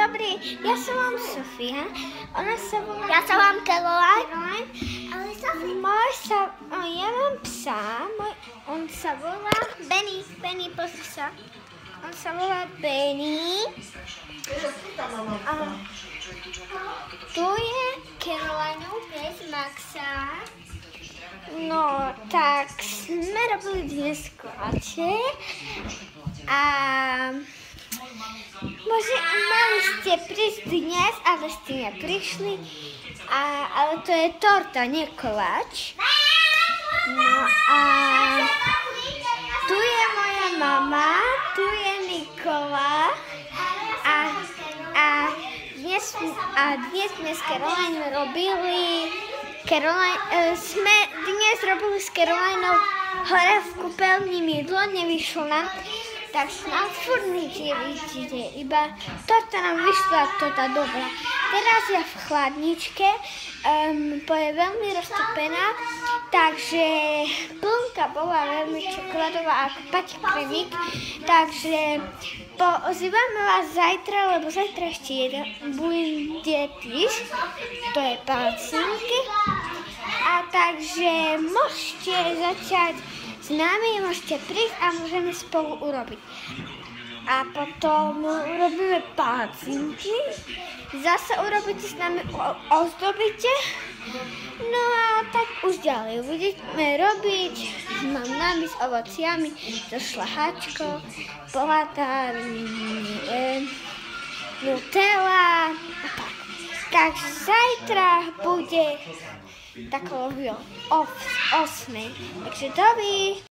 Dobrý, ja sa volám Sofia, ona sa volá... Ja sa volám Caroline. Ja mám psa, on sa volá Benny, pozri sa. On sa volá Benny. A tu je Caroline bez Maxa. No, tak sme robili dnes koláče a mali ste prísť dnes, ale ste neprišli, ale to je torta, nie koláč. No a tu je moja mama, tu je Nikola a dnes sme s Caroline robili sme dnes robili s Carolineou hore v kúpeľni mydlo, nevyšlo nám, tak nám furt nič nevyjde, iba toto nám vyšla tota dobrá. Teraz je v chladničke, je veľmi roztopená, takže plnka bola veľmi čokoládová ako Paťa Kremík, takže ozývame vás zajtra, lebo zajtra ešte jeden bude týž, to je palcinky. A takže môžete začať s nami, môžete prísť a môžeme spolu urobiť. A potom urobíme palcinky, zase urobíte s nami, ozdobíte. No a tak už ďalej budeme robiť s mamami, s ovociami, so šlahačkou, polata, Nutella a tak. Takže zajtra bude takové o 8. Takže dobrý.